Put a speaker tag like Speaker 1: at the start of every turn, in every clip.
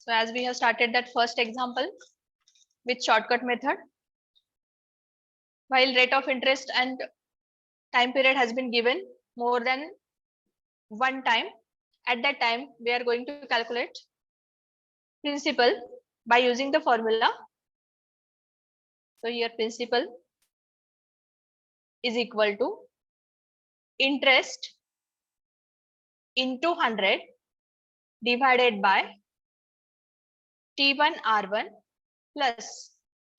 Speaker 1: So as we have started that first example with shortcut method, while rate of interest and time period has been given more than one time, at that time we are going to calculate principal by using the formula. So here principal is equal to interest into 100 divided by T1 R1 plus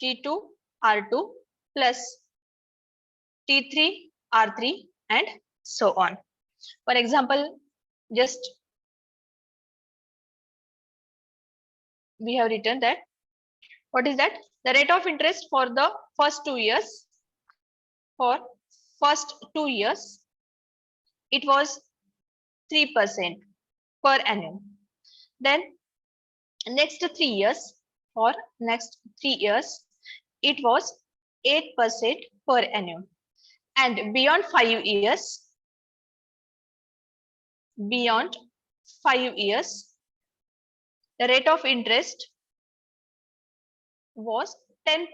Speaker 1: T2 R2 plus T3 R3 and so on. For example, just we have written that what is that? The rate of interest for the first 2 years, it was 3% per annum. Then next 3 years, it was 8% per annum. And beyond 5 years, the rate of interest was 10%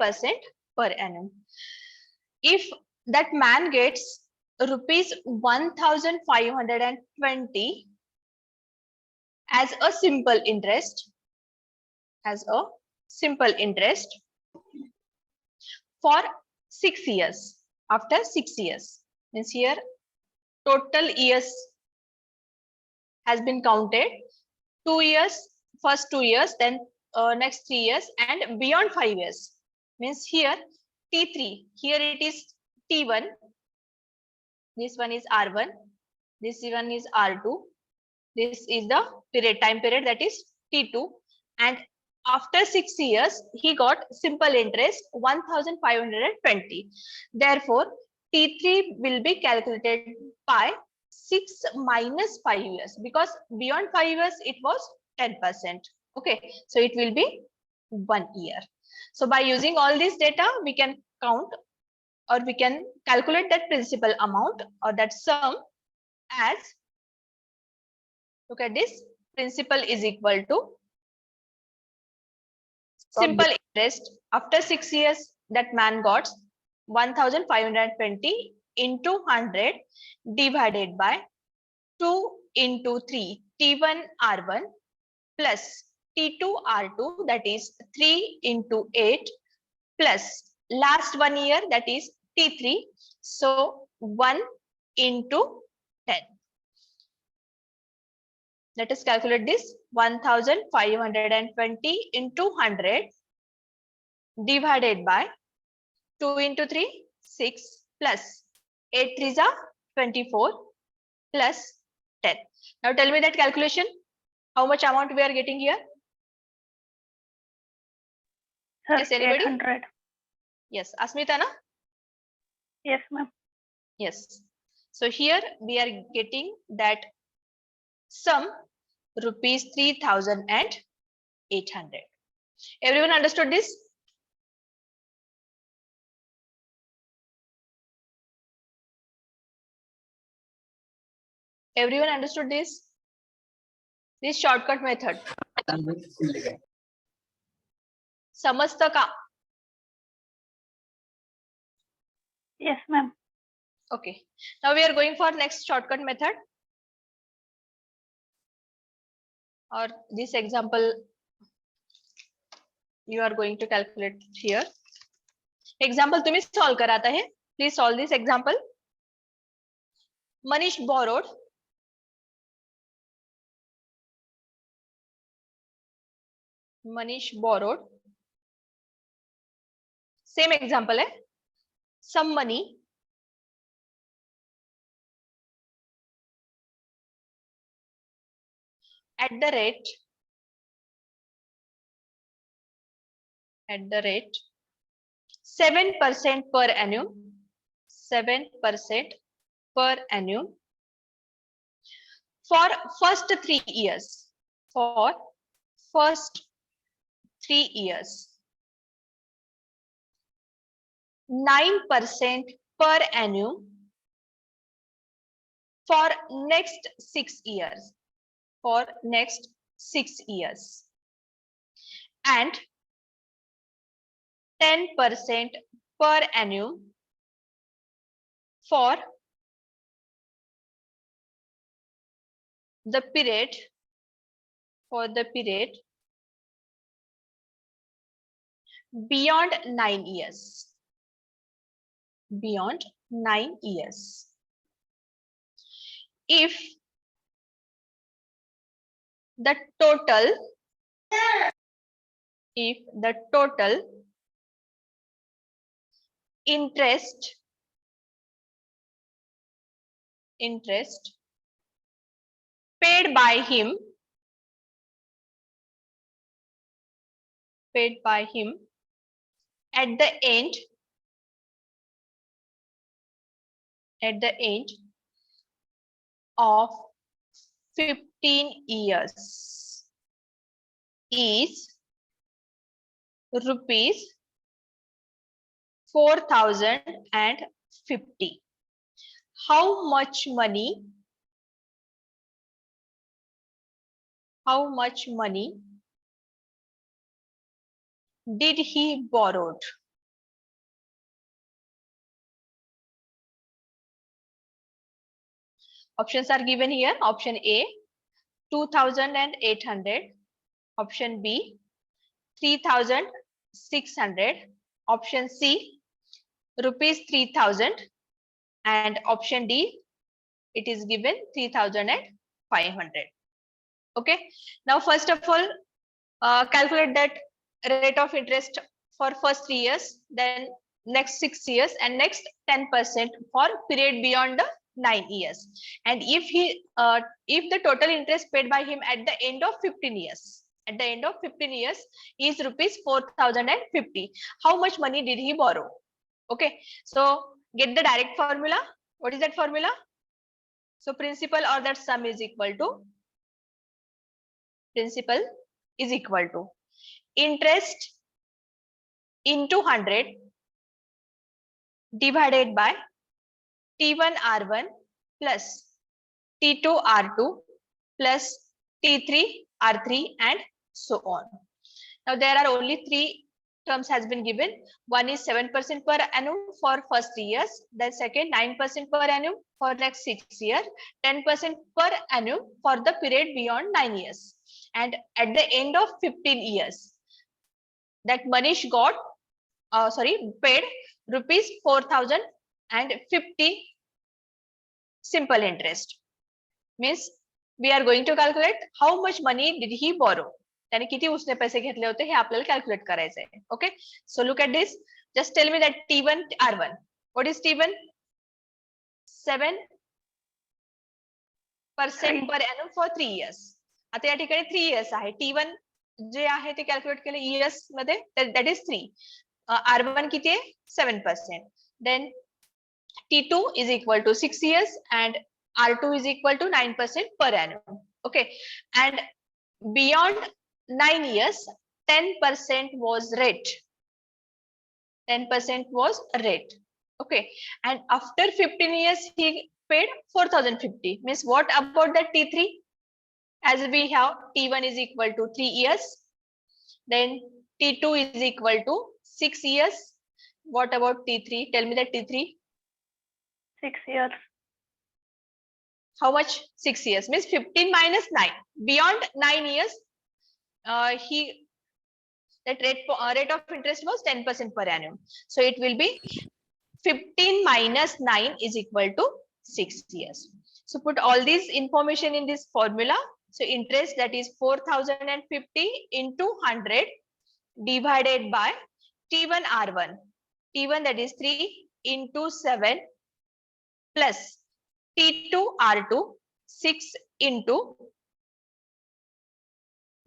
Speaker 1: per annum. If that man gets rupees 1520 as a simple interest, for 6 years, after 6 years, means here total years has been counted, 2 years, first 2 years, then next 3 years, and beyond 5 years, means here T3, here it is T1, this one is R1, this one is R2, this is the time period, that is T2, and after 6 years he got simple interest 1520. Therefore T3 will be calculated by 6 minus 5 years, because beyond 5 years it was 10%. Okay, so it will be 1 year. So by using all this data, we can count or we can calculate that principal amount or that sum as, look at this, principal is equal to simple interest after 6 years, that man got 1520 into 100 divided by 2 into 3 T1 R1 plus T2 R2, that is 3 into 8 plus last 1 year, that is T3, so 1 into 10. Let us calculate this. 1520 into 100 divided by 2 into 3, 6 plus 8 3s are 24 plus 10. Now tell me that calculation. How much amount we are getting here?
Speaker 2: Yes,
Speaker 1: anybody?
Speaker 2: 800.
Speaker 1: Yes, Asmita, na?
Speaker 2: Yes, ma'am.
Speaker 1: Yes. So here we are getting that sum rupees 3,800. Everyone understood this? Everyone understood this? This shortcut method. समजतं का?
Speaker 2: Yes, ma'am.
Speaker 1: Okay. Now we are going for next shortcut method. Or this example you are going to calculate here. Example तुम्ही solve कराता है. Please solve this example. Manish borrowed same example है, some money at the rate 7% per annum, 7% per annum for first 3 years, for first 3 years, 9% per annum for next 6 years, for next 6 years. and 10% per annum for the period beyond 9 years. Beyond 9 years. If the total interest paid by him at the end of 15 years is rupees 4,050. How much money did he borrowed? Options are given here. Option A, 2,800. Option B, 3,600. Option C, rupees 3,000. And option D, it is given 3,500. Okay. Now, first of all, calculate that rate of interest for first 3 years, then next 6 years, and next 10% for period beyond the 9 years. And if the total interest paid by him at the end of 15 years, is rupees 4,050, how much money did he borrow? Okay, so get the direct formula. What is that formula? So principal or that sum is equal to interest into 100 divided by T1 R1 plus T2 R2 plus T3 R3 and so on. Now there are only 3 terms has been given. One is 7% per annum for first 3 years. Then second 9% per annum for next 6 years. 10% per annum for the period beyond 9 years. And at the end of 15 years, that Manish got paid rupees 4,050 simple interest. Means we are going to calculate how much money did he borrow. त्याने किती उसने पैसे घेतले होते हे आपल्याला calculate करायचं आहे. Okay, so look at this. Just tell me that T1 R1. What is T1? 7% per annum for 3 years. आता या ठिकाणी 3 years आहे. T1 जे आहे ते कॅल्क्युलेट केले इयर्स मध्ये, दॅट इज 3. R1 किती आहे? 7%. Then T2 is equal to 6 years and R2 is equal to 9% per annum. Okay, and beyond 9 years, 10% was rate. 10% was rate. Okay, and after 15 years, he paid 4,050. Means what about the T3? As we have T1 is equal to 3 years. Then T2 is equal to 6 years. What about T3? Tell me that T3.
Speaker 2: 6 years.
Speaker 1: How much? 6 years. Means 15 minus 9. Beyond 9 years, that rate of interest was 10% per annum. So it will be 15 minus 9 is equal to 6 years. So put all this information in this formula. So interest, that is 4,050 into 100 divided by T1 R1. T1, that is 3 into 7 plus T2 R2 6 into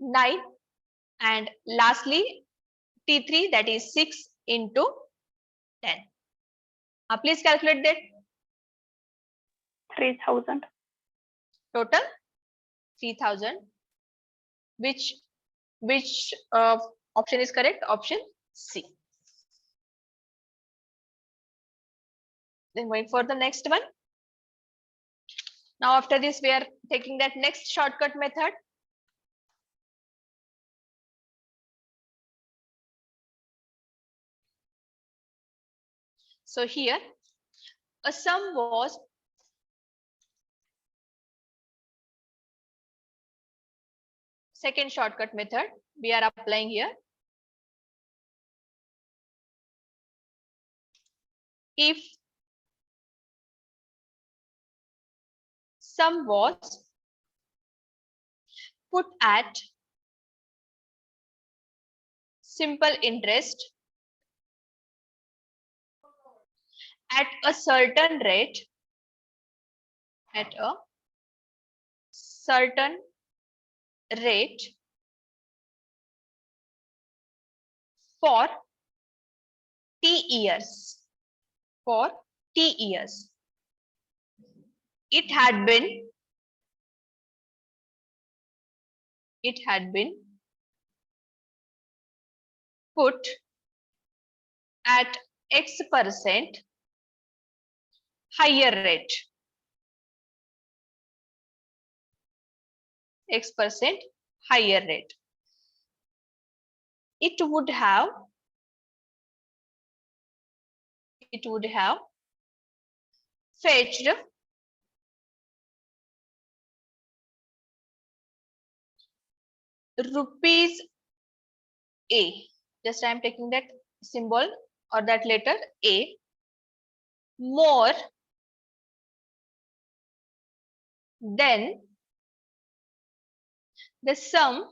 Speaker 1: 9, and lastly T3, that is 6 into 10. Please calculate that.
Speaker 2: 3,000.
Speaker 1: Total 3,000. Which option is correct? Option C. Then going for the next one. Now after this, we are taking that next shortcut method. So here a sum was second shortcut method we are applying here. If sum was put at simple interest at a certain rate, at a certain rate for t years, for t years, it had been put at x% higher rate, x% higher rate. It would have fetched rupees A. Just I am taking that symbol or that letter A more than the sum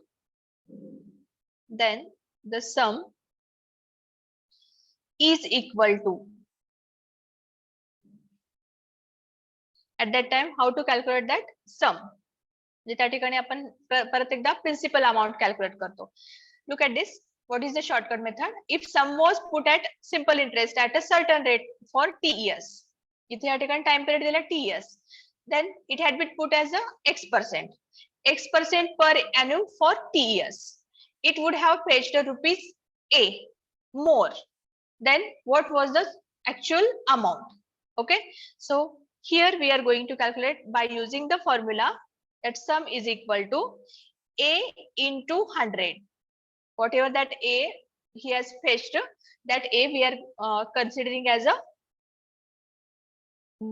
Speaker 1: is equal to. At that time, how to calculate that sum? त्या ठिकाणी आपण परत एकदा principal amount calculate करतो. Look at this. What is the shortcut method? If sum was put at simple interest at a certain rate for t years. इथे या ठिकाणी time period दिला t years. Then it had been put as a x% per annum for t years. It would have fetched rupees A more than what was the actual amount. Okay. So here we are going to calculate by using the formula that sum is equal to A into 100. Whatever that A he has fetched, that A we are considering as a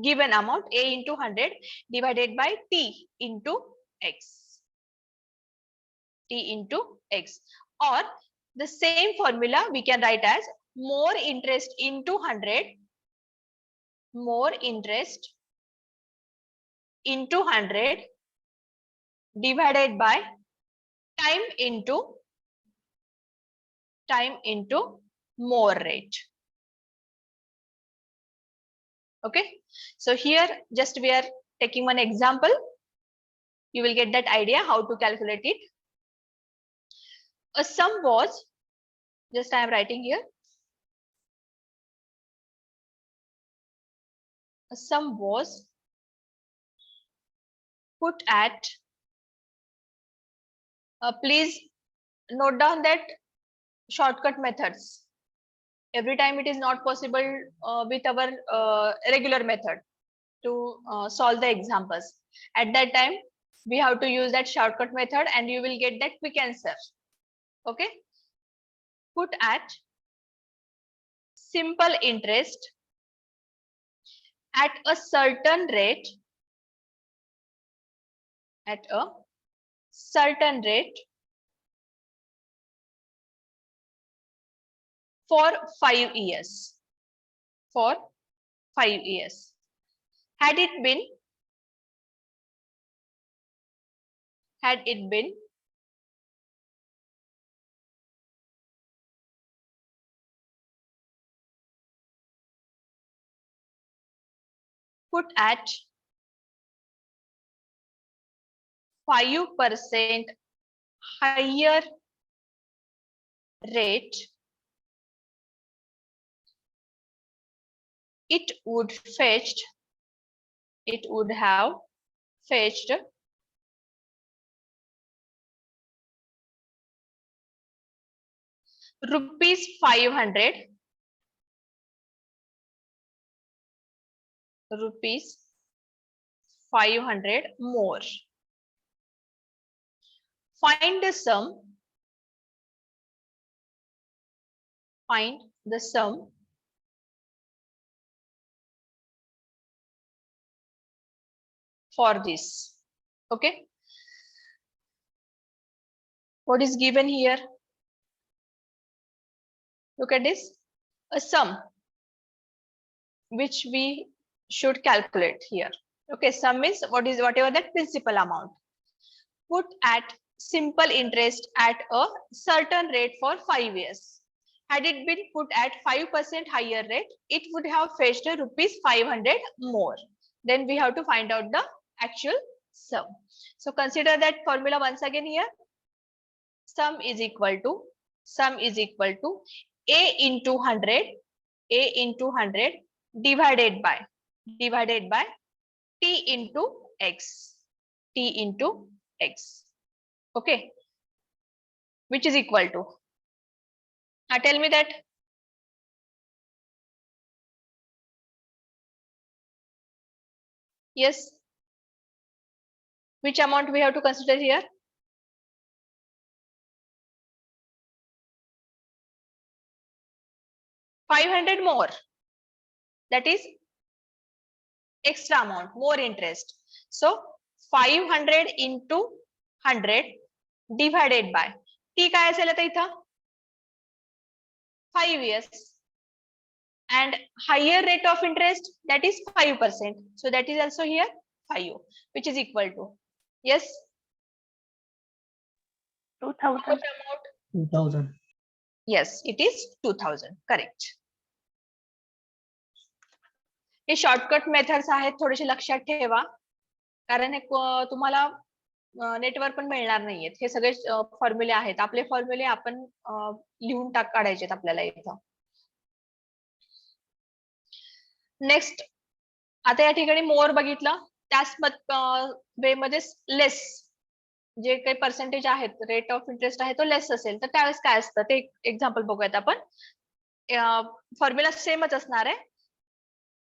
Speaker 1: given amount, A into 100 divided by T into X. T into X. Or the same formula we can write as more interest into 100, more interest into 100 divided by time into more rate. Okay, so here just we are taking one example. You will get that idea how to calculate it. A sum was, just I am writing here, a sum was put at, please note down that shortcut methods. Every time it is not possible with our regular method to solve the examples. At that time, we have to use that shortcut method and you will get that quick answer. Okay. Put at simple interest at a certain rate, for 5 years. For 5 years. Had it been put at 5% higher rate, it would have fetched rupees 500 more. Find the sum for this. Okay. What is given here? Look at this, a sum which we should calculate here. Okay, sum is whatever that principal amount put at simple interest at a certain rate for 5 years. Had it been put at 5% higher rate, it would have fetched rupees 500 more. Then we have to find out the actual sum. So consider that formula once again here. Sum is equal to A into 100, A into 100 divided by T into X, okay, which is equal to, now tell me that. Yes, which amount we have to consider here? $500 more, that is extra amount, more interest. So 500 into 100 divided by T काय असेल आता इथं 5 years and higher rate of interest, that is 5%. So that is also here 5, which is equal to, yes,
Speaker 2: 2000.
Speaker 1: how much amount?
Speaker 3: 2000.
Speaker 1: Yes, it is 2000. Correct. हे shortcut methods आहेत, थोडेसे लक्षात ठेवा, कारण हे तुम्हाला नेटवर पण मिळणार नाहीयेत. हे सगळे फॉर्म्युले आहेत, आपले फॉर्म्युले आपण लिहून काढायचे आपल्याला इथं. नेक्स्ट, आता या ठिकाणी मोर बघितलं, त्याच वे मध्ये लेस, जे काही पर्सेंटेज आहेत, रेट ऑफ इंटरेस्ट आहे तो लेस असेल तर त्यावेळेस काय असतं ते एक्झाम्पल बघूयात आपण. फॉर्म्युला सेमच असणार आहे.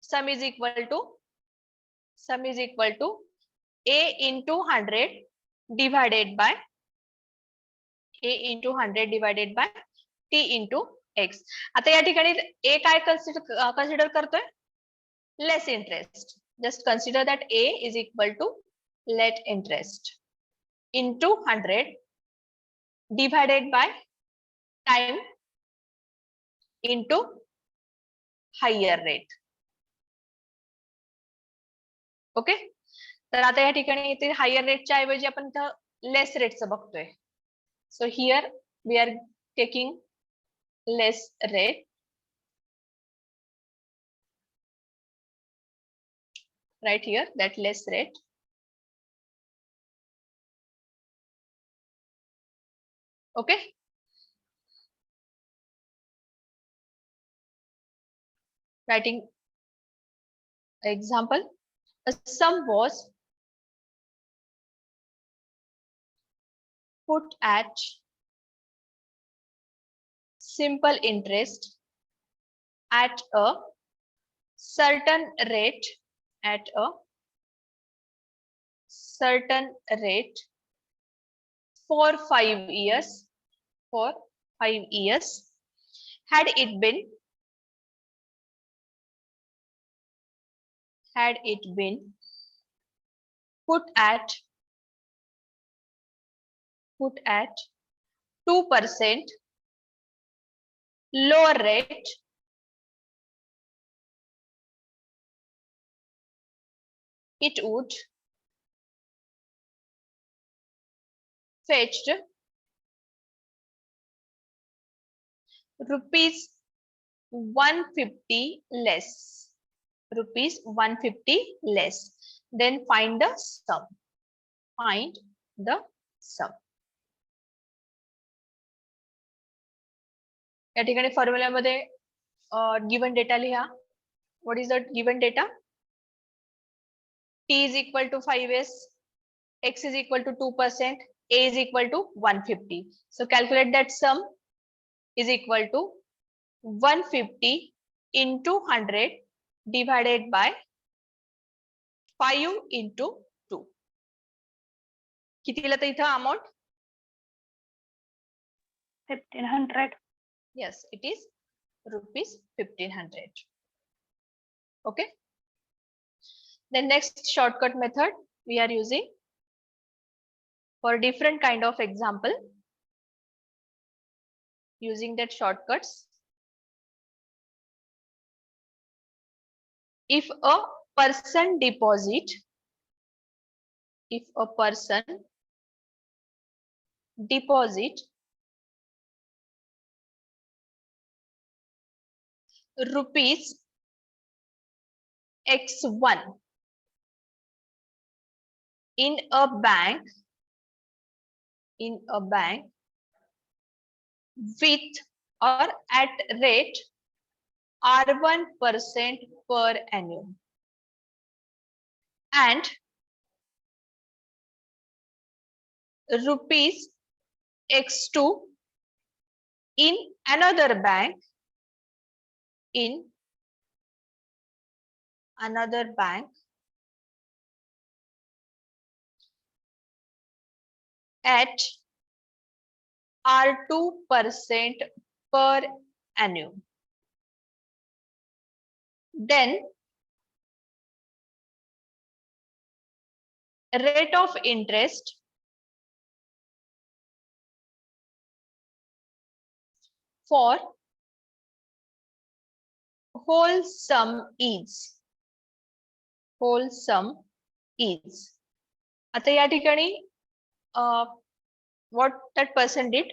Speaker 1: Sum is equal to A into 100 divided by T into X. आता या ठिकाणी A काय कन्सिडर करतोय? Less interest. Just consider that A is equal to let interest into 100 divided by time into higher rate. Okay, तर आता या ठिकाणी इथे हायर रेटच्या ऐवजी आपण लेस रेटचं बघतोय. So here we are taking less rate. Right here, that less rate. Okay. Writing example, a sum was put at simple interest at a certain rate for 5 years. Had it been put at 2% lower rate, it would fetched rupees 150 less. Then find the sum. या ठिकाणी फॉर्म्युल्यामध्ये given data लिहा. What is the given data? T is equal to 5s, X is equal to 2%, A is equal to 150. So calculate that sum is equal to 150 into 100 divided by 5 into 2. किती तर इथं amount?
Speaker 2: 1500.
Speaker 1: Yes, it is rupees 1500. Okay. The next shortcut method, we are using for different kind of example, using that shortcuts. If a person deposit rupees x1 in a bank with or at rate R1% per annum, and rupees x2 in another bank at R2% per annum, then rate of interest for whole sum is. आता या ठिकाणी what that person did,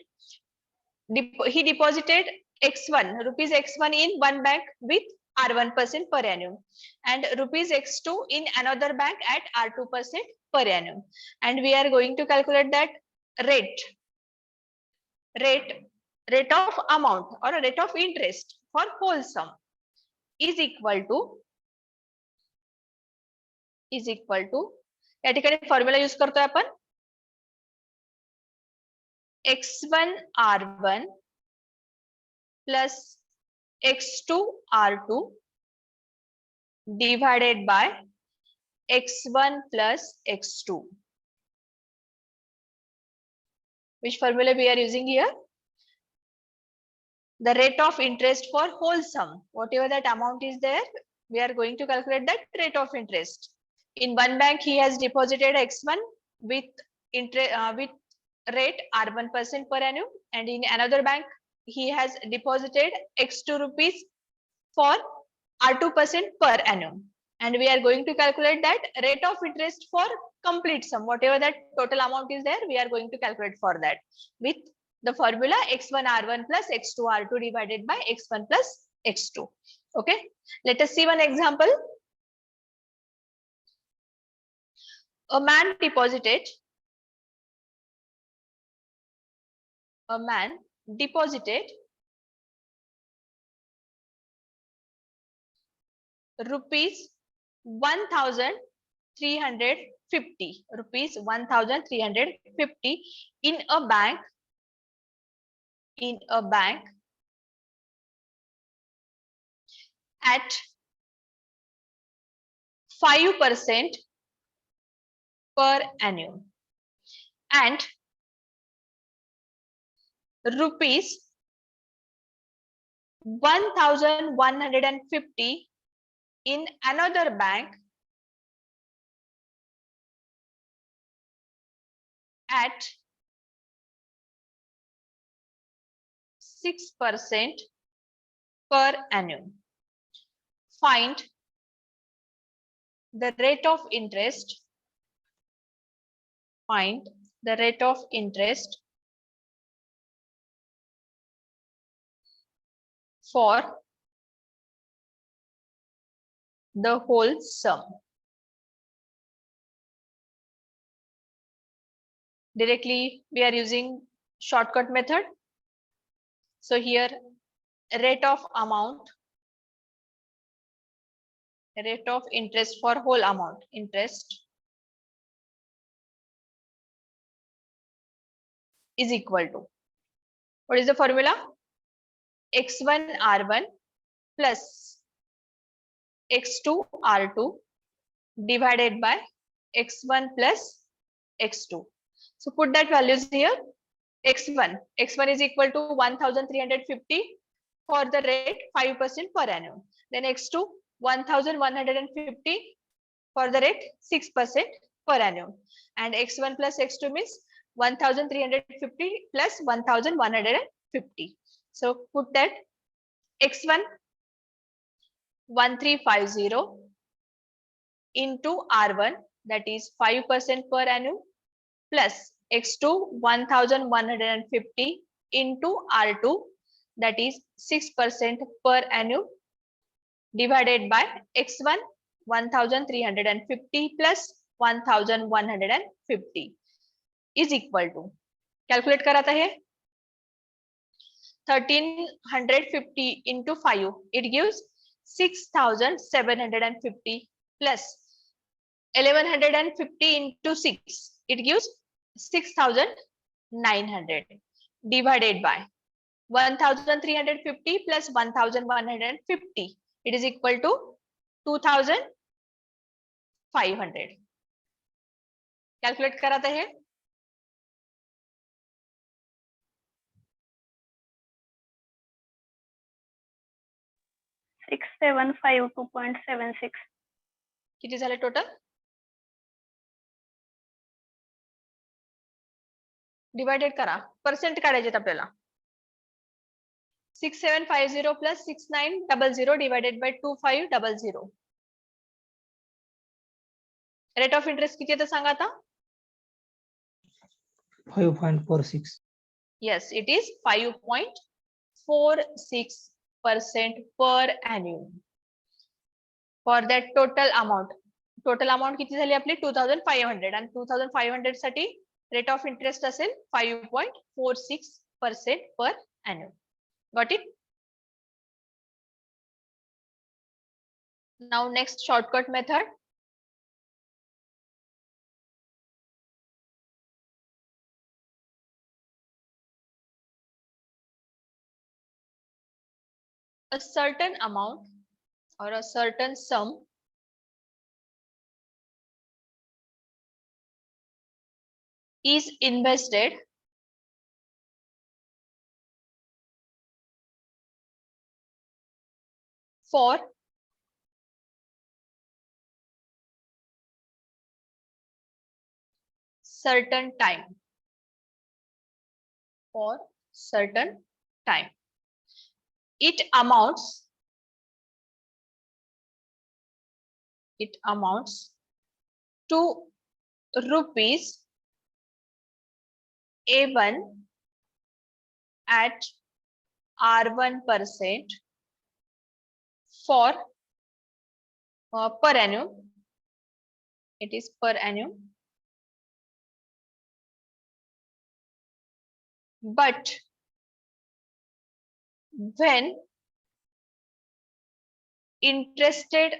Speaker 1: he deposited rupees x1 in one bank with R1% per annum and rupees x2 in another bank at R2% per annum, and we are going to calculate that rate of amount or rate of interest for whole sum is equal to या ठिकाणी formula use करतोय आपण x1 R1 plus x2 R2 divided by x1 plus x2. Which formula we are using here? The rate of interest for whole sum, whatever that amount is there, we are going to calculate that rate of interest. In one bank he has deposited x1 with rate R1% per annum, and in another bank he has deposited x2 rupees for R2% per annum, and we are going to calculate that rate of interest for complete sum, whatever that total amount is there, we are going to calculate for that with the formula x1 R1 plus x2 R2 divided by x1 plus x2. Okay, let us see one example. A man deposited rupees 1350 in a bank at 5% per annum, and rupees 1150 in another bank at 6% per annum. Find the rate of interest. For the whole sum. Directly we are using shortcut method. So here rate of interest for whole amount, interest is equal to, what is the formula? x1 R1 plus x2 R2 divided by x1 plus x2. So put that values here. x1 is equal to 1350 for the rate 5% per annum. Then x2 1150 for the rate 6% per annum, and x1 plus x2 means 1350 plus 1150. So put that x1 1350 into R1, that is 5% per annum, plus x2 1150 into R2, that is 6% per annum, divided by x1 1350 plus 1150 is equal to, calculate करा था ये 1350 into 5, it gives 6750 plus 1150 into 6, it gives 6900, divided by 1350 plus 1150, it is equal to 2500. Calculate कराते हैं
Speaker 2: 6752.76.
Speaker 1: किती झाले total, divided करा, percent काढायचे आपल्याला 6750 plus 6900 divided by 2500. Rate of interest किती येतं सांगा आता.
Speaker 3: 5.46.
Speaker 1: Yes, it is 5.46% per annum for that total amount. Total amount किती झाली आपली 2500, आणि 2500 साठी रेट ऑफ इंटरेस्ट असेल 5.46% per annum. Got it? Now next shortcut method. A certain amount or a certain sum is invested for certain time, for certain time. It amounts to rupees A1 at R1% for per annum. It is per annum. But when interested,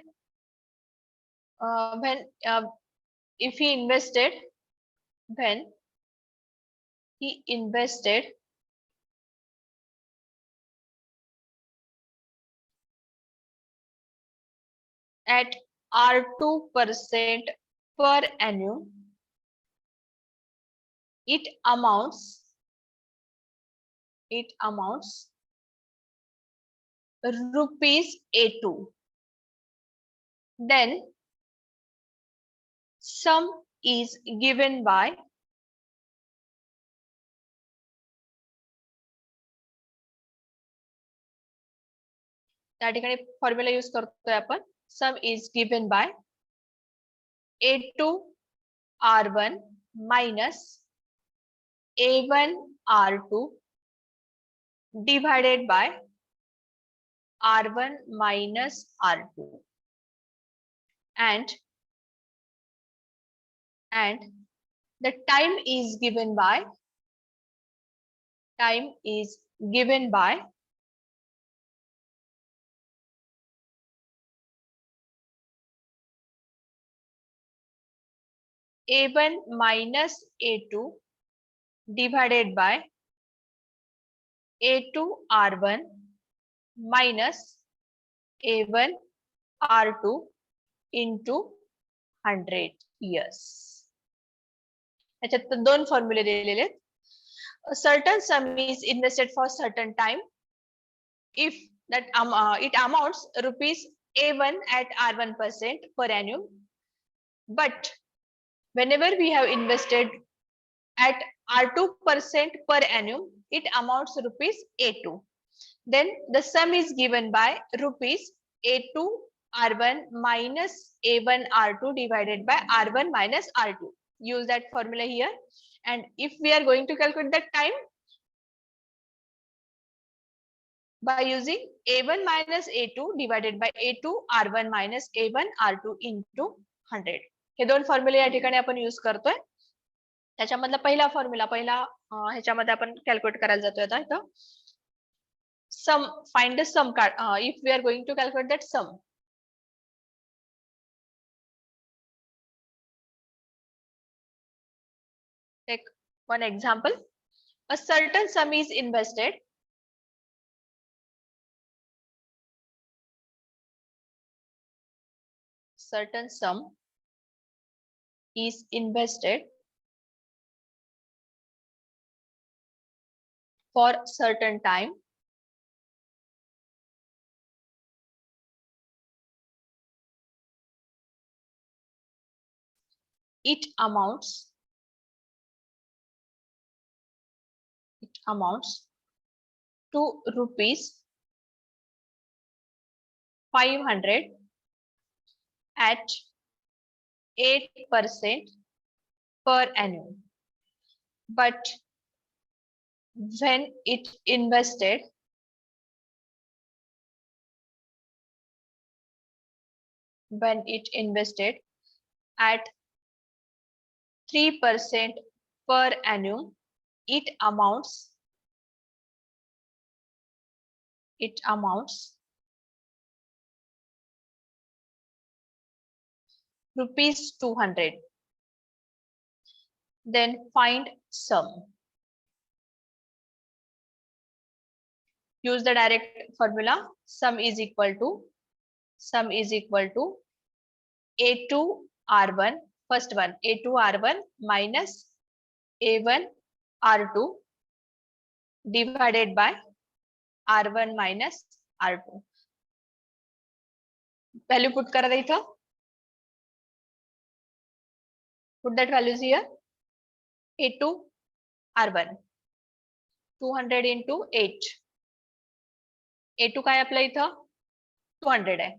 Speaker 1: if he invested, when he invested at R2% per annum, it amounts rupees A2. Then sum is given by त्या ठिकाणी formula use करतोय आपण, सम is given by A2 R1 minus A1 R2 divided by R1 minus R2, and the time is given by A1 minus A2 divided by A2 R1 minus A1 R2 into 100 years. याच्यात दोन फॉर्म्युले दिलेले आहेत. A certain sum is invested for certain time if that it amounts rupees A1 at R1% per annum, but whenever we have invested at R2% per annum, it amounts rupees A2. Then the sum is given by rupees A2 R1 minus A1 R2 divided by R1 minus R2. Use that formula here. And if we are going to calculate that time by using A1 minus A2 divided by A2 R1 minus A1 R2 into 100. हे दोन फॉर्म्युले या ठिकाणी आपण use करतोय. त्याच्यामधला पहिला formula ह्याच्यामध्ये आपण calculate करायला जातोय आता इथं. Sum, find the sum card if we are going to calculate that sum. Take one example. A certain sum is invested. Certain sum is invested for certain time. It amounts to rupees 500 at 8% per annum. But when it invested at 3% per annum, it amounts rupees 200. Then find sum. Use the direct formula. Sum is equal to A2 R1, first one, A2 R1 minus A1 R2 divided by R1 minus R2. Value put करा इथं. Put that values here. A2 R1 200 into 8. A2 काय आपलं इथं 200 आहे.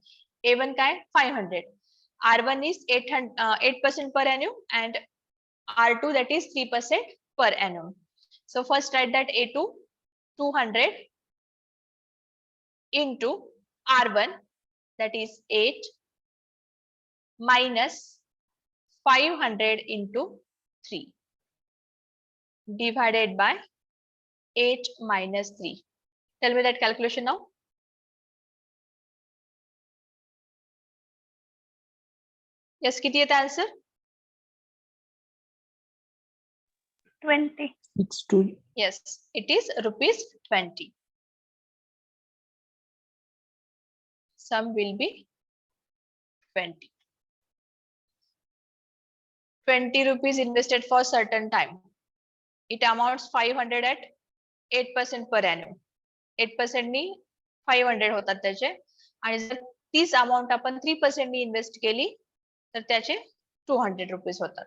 Speaker 1: A1 काय 500. R1 is 8% per annum and R2 that is 3% per annum. So first write that A2 200 into R1 that is 8 minus 500 into 3 divided by 8 minus 3. Tell me that calculation now. Yes, किती येतं answer?
Speaker 2: 20.
Speaker 3: 62.
Speaker 1: Yes, it is rupees 20. Sum will be 20. 20 rupees invested for certain time. It amounts 500 at 8% per annum. 8% नी 500 होतात त्याचे आणि जर तीच amount आपण 3% नी invest केली तर त्याचे 200 रुपीज होतात.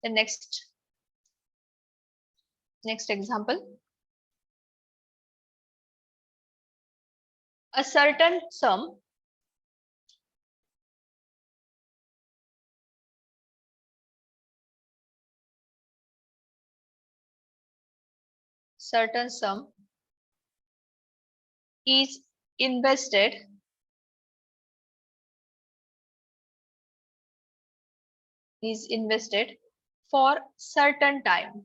Speaker 1: The next example. A certain sum is invested for certain time.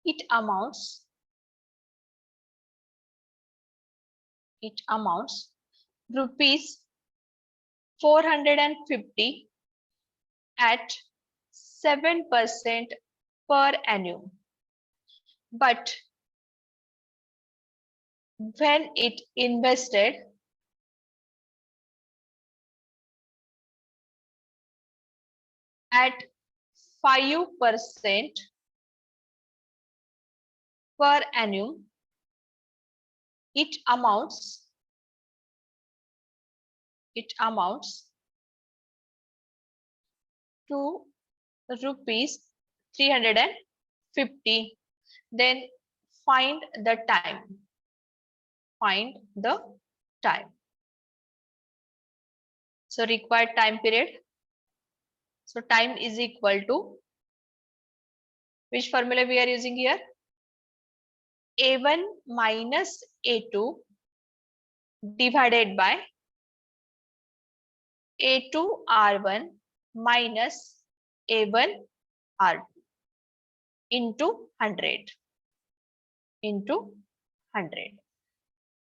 Speaker 1: It amounts rupees 450 at 7% per annum. But when it invested at 5% per annum, it amounts to rupees 350. Then find the time. So required time period. So time is equal to, which formula we are using here? A1 minus A2 divided by A2 R1 minus A1 R2 into 100,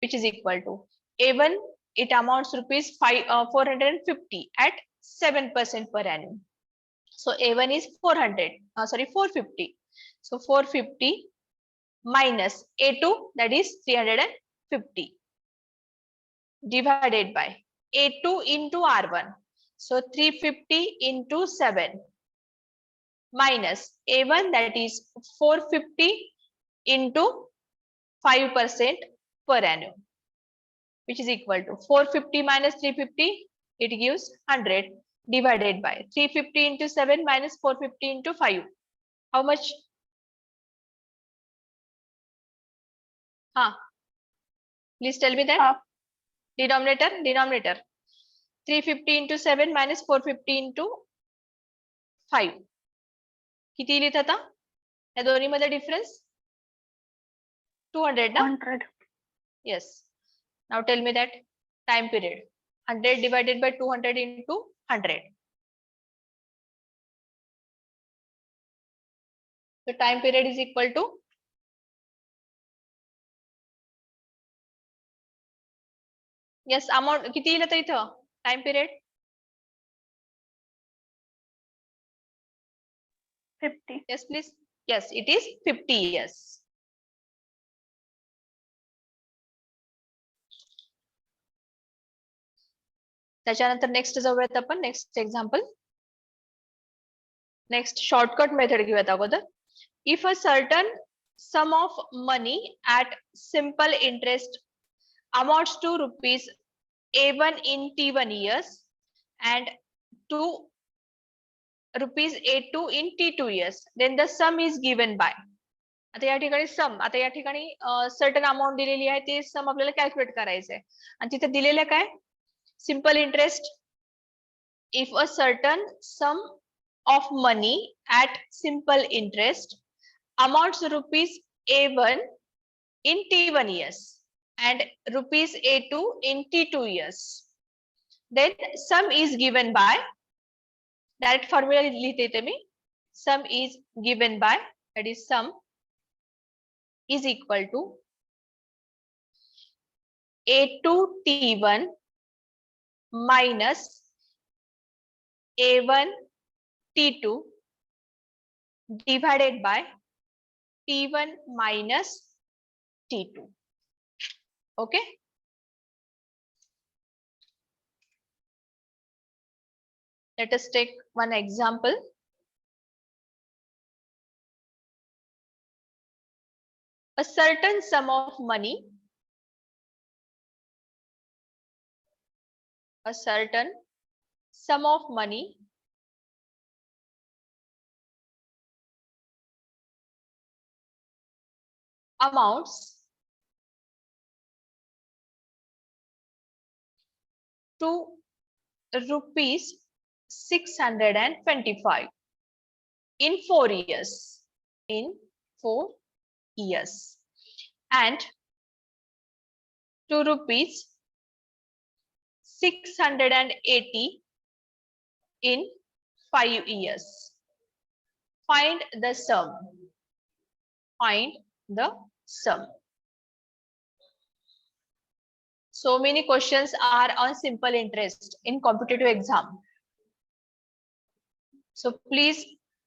Speaker 1: which is equal to A1, it amounts rupees 450 at 7% per annum. So A1 is 450. So 450 minus A2, that is 350, divided by A2 into R1. So 350 into 7 minus A1, that is 450 into 5% per annum, which is equal to 450 minus 350, it gives 100, divided by 350 into 7 minus 450 into 5. How much? Please tell me that.
Speaker 2: Half.
Speaker 1: Denominator. 350 into 7 minus 450 into 5. किती लिहित आता या दोन्ही मध्ये difference? 200 ना?
Speaker 2: 100.
Speaker 1: Yes. Now tell me that time period. 100 divided by 200 into 100. So time period is equal to, yes, amount किती लिहिलं तर इथं time period?
Speaker 2: 50.
Speaker 1: Yes, please. Yes, it is 50 years. त्याच्यानंतर नेक्स्ट जाऊयात आपण, next example. Next shortcut method घेऊयात अगोदर. If a certain some of money at simple interest amounts to rupees A1 in T1 years and to rupees A2 in T2 years, then the sum is given by. आता या ठिकाणी सम, आता या ठिकाणी certain amount दिलेली आहे, ते सम आपल्याला कॅल्क्युलेट करायचंय आणि तिथे दिलेलं काय? Simple interest. If a certain some of money at simple interest amounts rupees A1 in T1 years and rupees A2 in T2 years, then sum is given by, direct formula लिहिते इथे मी, sum is given by, that is sum is equal to A2 T1 minus A1 T2 divided by T1 minus T2. Okay. Let us take one example. A certain sum of money, amounts to rupees 625 in 4 years. And to rupees 680 in 5 years. Find the sum. So many questions are on simple interest in competitive exam. So please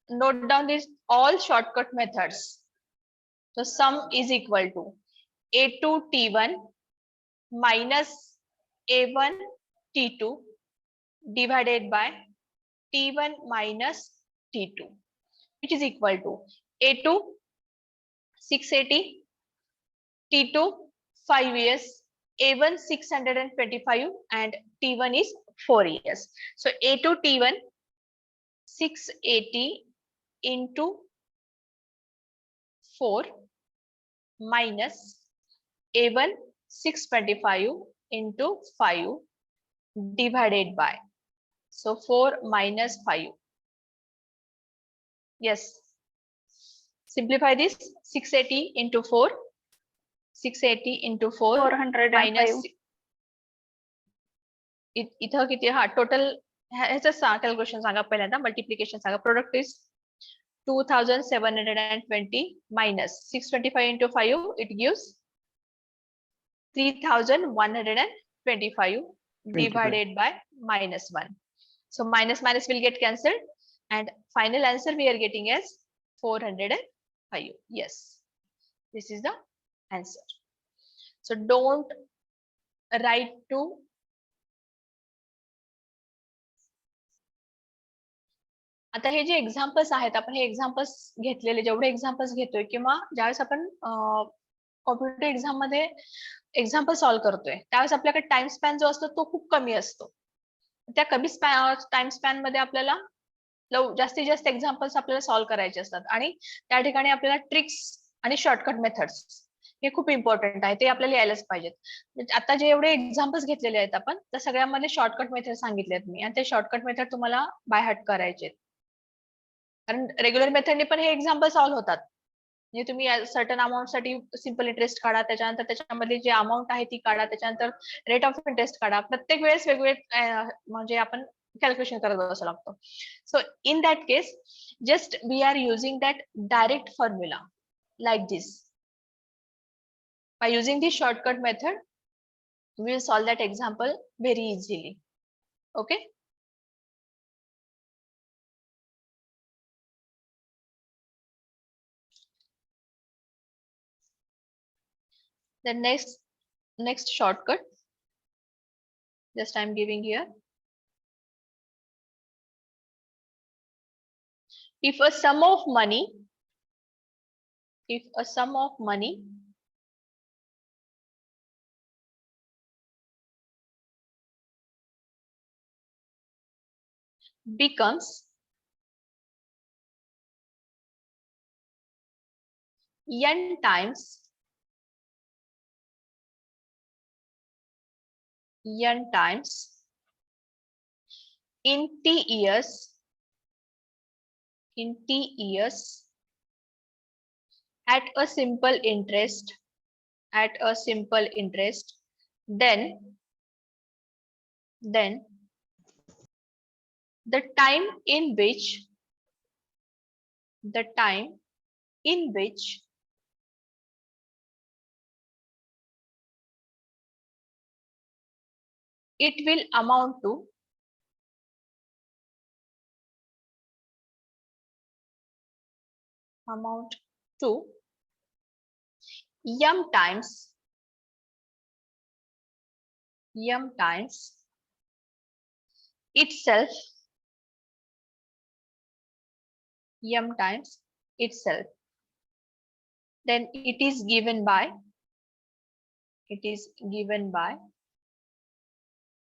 Speaker 1: note down these all shortcut methods. So sum is equal to A2 T1 minus A1 T2 divided by T1 minus T2. which is equal to A2 680, T2 5 years, A1 625, and T1 is 4 years. So A2 T1 680 into 4 minus A1 625 into 5 divided by, so 4 minus 5. Yes, simplify this. 680 into 4, 680 into 4
Speaker 2: 405.
Speaker 1: minus इथं किती, हा total ह्याचं calculation सांगा पहिल्यांदा, multiplication Sanga. Product is 2720 minus 625 into 5, it gives 3125 divided by -1. So minus minus will get cancelled, and final answer we are getting as 405. Yes, this is the answer. So don't write to आता हे जे examples आहेत, आपण हे examples घेतलेले, जेवढे examples घेतोय किंवा ज्यावेळेस आपण computer exam मध्ये एक्झाम्पल सॉल्व्ह करतोय, त्यावेळेस आपल्याकडे टाइम स्पॅन जो असतो तो खूप कमी असतो. त्या कमी टाइम स्पॅन मध्ये आपल्याला जास्तीत जास्त एक्झाम्पल्स आपल्याला सॉल्व्ह करायचे असतात, आणि त्या ठिकाणी आपल्याला ट्रिक्स आणि शॉर्टकट मेथड्स हे खूप इम्पॉर्टंट आहे, ते आपल्याला यायलाच पाहिजेत. आता जे एवढे एक्झाम्पल्स घेतलेले आहेत आपण, त्या सगळ्यामध्ये शॉर्टकट मेथड सांगितलेत मी, आणि ते शॉर्टकट मेथड तुम्हाला बाय हार्ट करायचे, कारण रेग्युलर मेथडने पण हे एक्झाम्पल सॉल्व्ह होतात. म्हणजे तुम्ही सर्टन अमाऊंट साठी सिंपल इंटरेस्ट काढा, त्याच्यानंतर त्याच्यामध्ये जे अमाऊंट आहे ती काढा, त्याच्यानंतर रेट ऑफ इंटरेस्ट काढा, प्रत्येक वेळेस वेगवेगळे म्हणजे आपण कॅल्क्युलेशन करत बसावं लागतं. So in that case just we are using that direct formula like this. By using this shortcut method, we will solve that example very easily. Okay. The next shortcut, just I'm giving here. If a sum of money becomes n times in t years at a simple interest, then the time in which it will amount to m times itself, then it is given by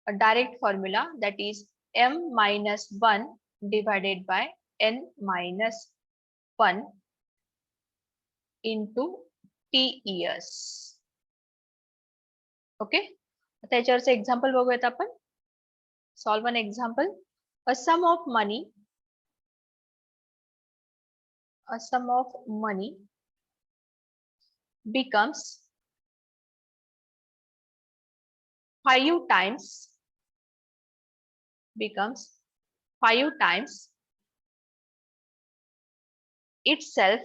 Speaker 1: a direct formula, that is m minus 1 divided by n minus 1 into t years. Okay, आता याच्यावरचं example बघूयात आपण. Solve an example. A sum of money becomes 5 times itself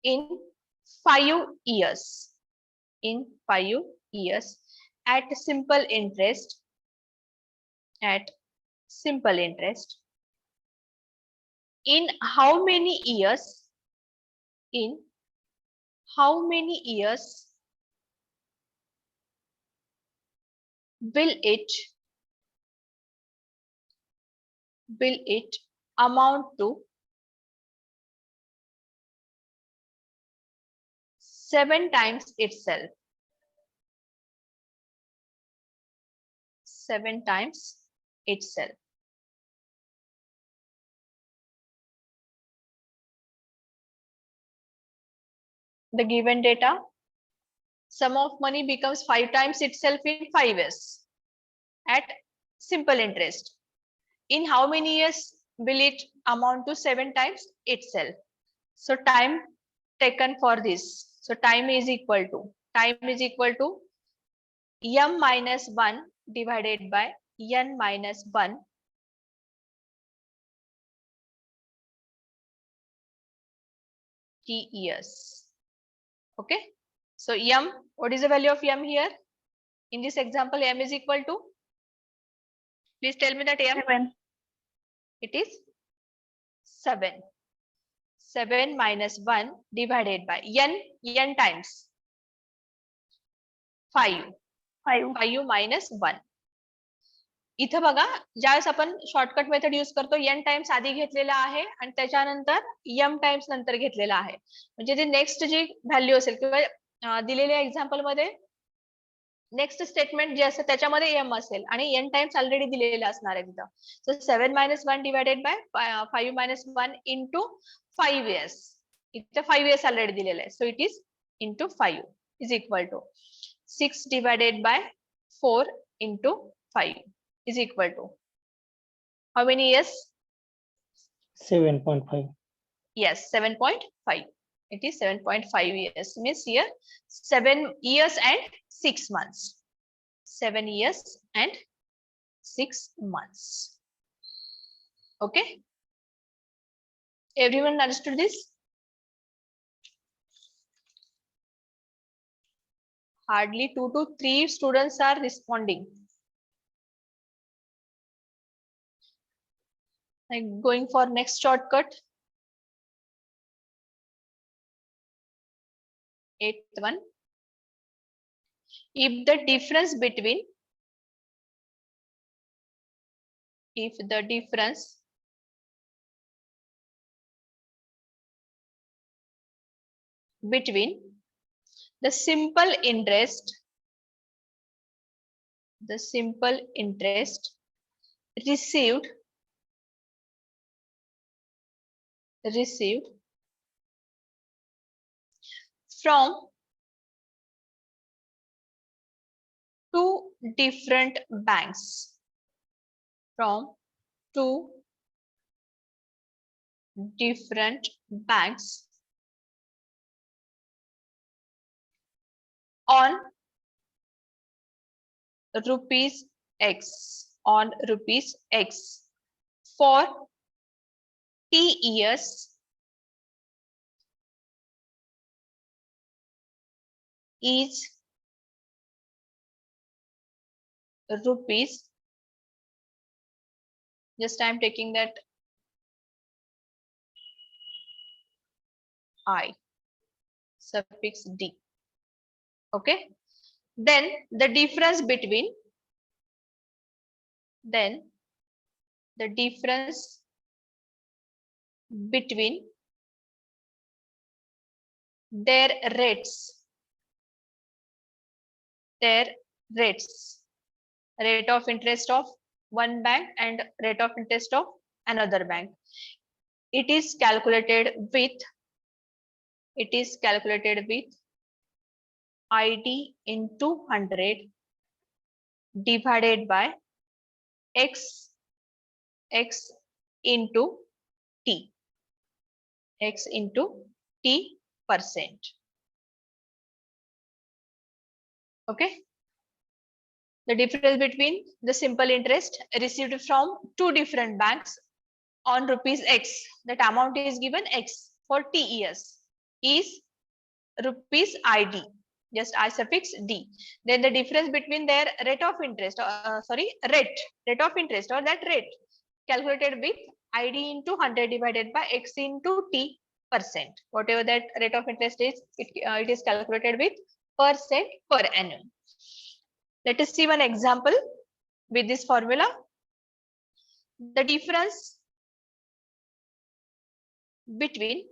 Speaker 1: in 5 years at simple interest in how many years will it amount to 7 times itself. 7 times itself. The given data, sum of money becomes 5 times itself in 5 years at simple interest. In how many years will it amount to 7 times itself? So time taken for this. So time is equal to m minus 1 divided by n minus 1 t years. Okay. So m, what is the value of m here? In this example, m is equal to, please tell me that m.
Speaker 2: 7.
Speaker 1: It is 7. 7 minus 1 divided by n times 5.
Speaker 2: 5.
Speaker 1: 5 minus 1. इथं बघा, ज्यावेळेस आपण shortcut method use करतो n times आधी घेतलेला आहे आणि त्याच्यानंतर m टाइम्स नंतर घेतलेला आहे. म्हणजे जे नेक्स्ट जी व्हॅल्यू असेल किंवा दिलेल्या एक्झाम्पल मध्ये नेक्स्ट स्टेटमेंट जे असेल त्याच्यामध्ये m असेल आणि n टाइम्स ऑलरेडी दिलेलं असणार आहे तिथं. सो 7 minus 1 divided by 5 minus 1 into 5 years. इथं 5 years ऑलरेडी दिलेलं आहे. So it is into 5 is equal to 6 divided by 4 into 5 is equal to how many years?
Speaker 3: 7.5.
Speaker 1: Yes, 7.5. It is 7.5 years. Means here 7 years and 6 months. 7 years and 6 months. Okay. Everyone understood this? Hardly 2 to 3 students are responding. I'm going for next shortcut. 8th one. If the difference between the simple interest received from 2 different banks, on rupees X for T years is rupees, just I am taking that I suffix D. Okay, then the difference between their rates, rate of interest of one bank and rate of interest of another bank, it is calculated with ID into 100 divided by X into T, percent. Okay. The difference between the simple interest received from 2 different banks on rupees X, that amount is given X for T years, is rupees ID, just I suffix D. Then the difference between their rate of interest, rate of interest, or that rate calculated with ID into 100 divided by X into T percent. Whatever that rate of interest is, it is calculated with percent per annum. Let us see one example with this formula. The difference between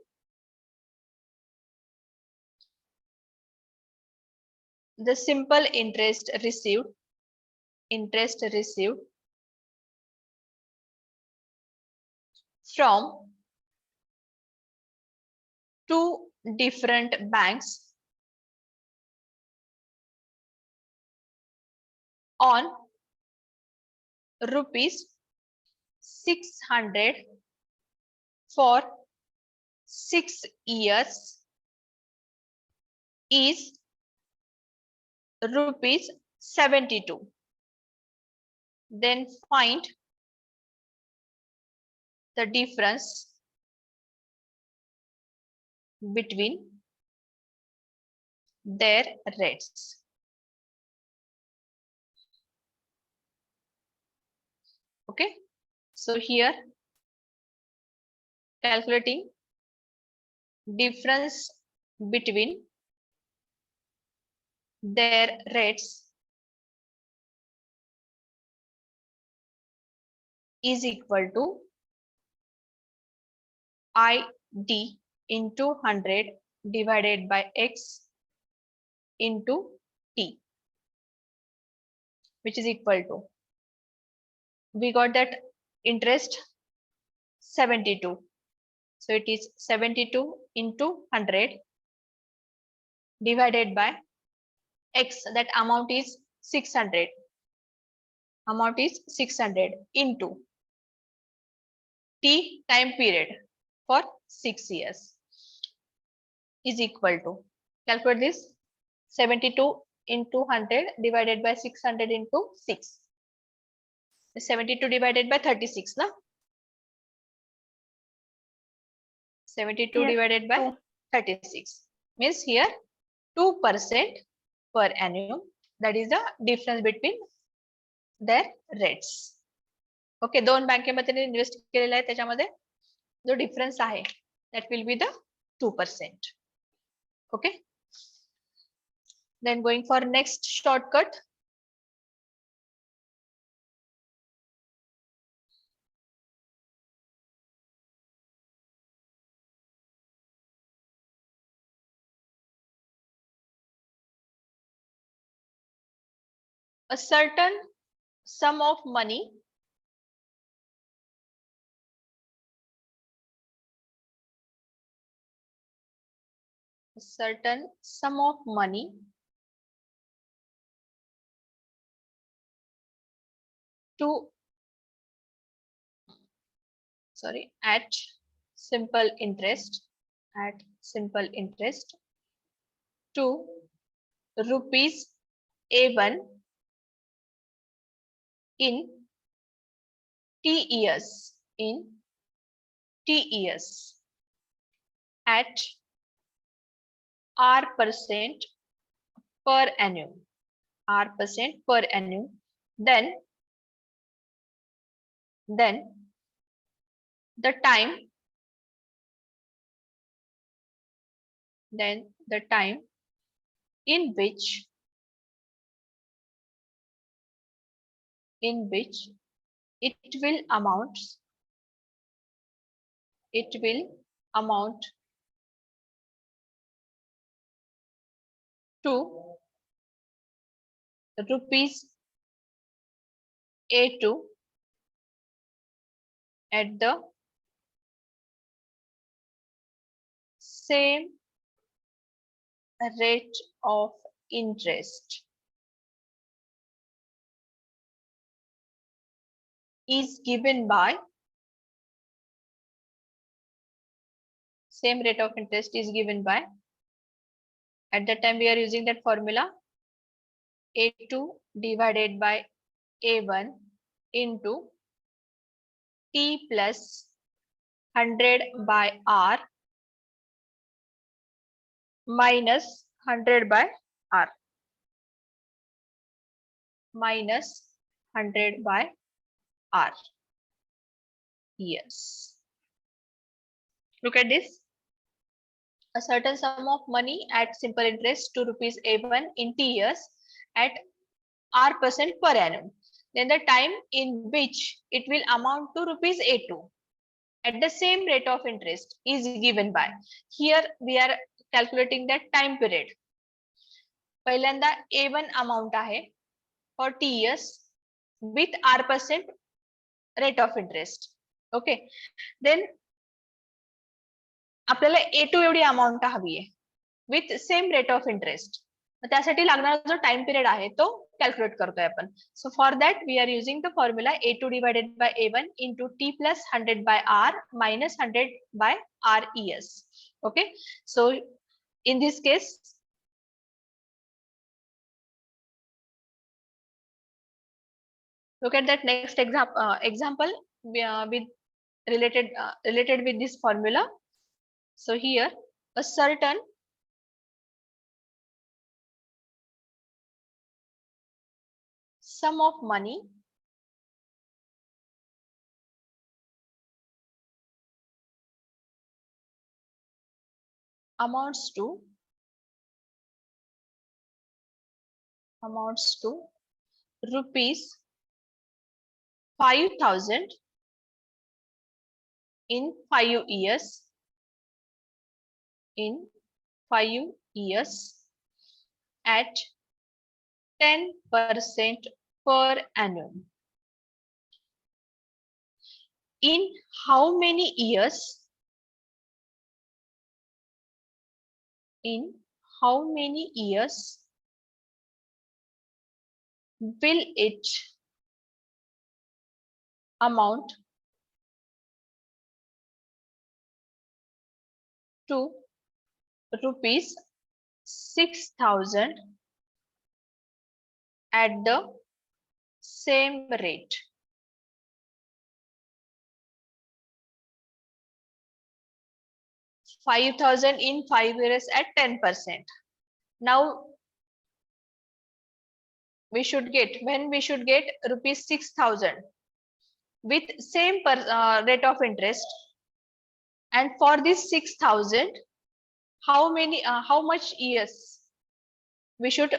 Speaker 1: the simple interest received from two different banks on rupees 600 for 6 years is rupees 72. Then find the difference between their rates. Okay, so here calculating difference between their rates is equal to ID into 100 divided by X into T, which is equal to, we got that interest 72. So it is 72 into 100 divided by X, that amount is 600. Amount is 600 into T time period for 6 years is equal to, calculate this, 72 into 100 divided by 600 into 6. 72 divided by 36, na? 72
Speaker 2: Yes,
Speaker 1: divided by
Speaker 2: 2.
Speaker 1: 36 means here 2% per annum. That is the difference between their rates. Okay, दोन बँकेमध्ये invest केलेला आहे, त्याच्यामध्ये जो difference आहे that will be the 2%. Okay, then going for next shortcut. A certain sum of money to, sorry, at simple interest to rupees A1 in T years at R% per annum, then the time in which it will amount to rupees A2 at the same rate of interest is given by, at that time we are using that formula, A2 divided by A1 into T plus 100 by R minus 100 by R. Yes. Look at this. A certain sum of money at simple interest to rupees A1 in T years at R% per annum. Then the time in which it will amount to rupees A2. at the same rate of interest is given by. Here we are calculating the time period. पहिल्यांदा A1 amount आहे for T years with R% rate of interest. Okay. Then आपल्याला A2 एवढी amount हवी आहे with same rate of interest. त्यासाठी लागणारा जो time period आहे तो कॅल्क्युलेट करतोय आपण. So for that we are using the formula A2 divided by A1 into T plus 100 by R minus 100 by RES. Okay. So in this case look at that next example with related with this formula. So here a certain sum of money amounts to rupees 5,000 in 5 years at 10% per annum. In how many years? In how many years will it amount to rupees 6,000 at the same rate? $5,000 in 5 years at 10%. Now we should get rupees 6,000 with same rate of interest, and for this 6,000 how much years we should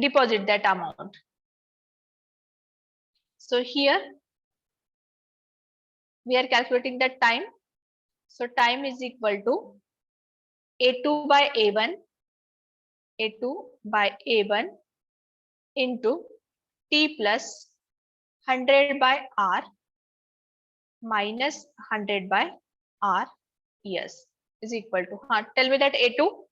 Speaker 1: deposit that amount. So here we are calculating the time. So time is equal to A2 by A1 into T plus 100 by R minus 100 by R, yes, is equal to, tell me that A2.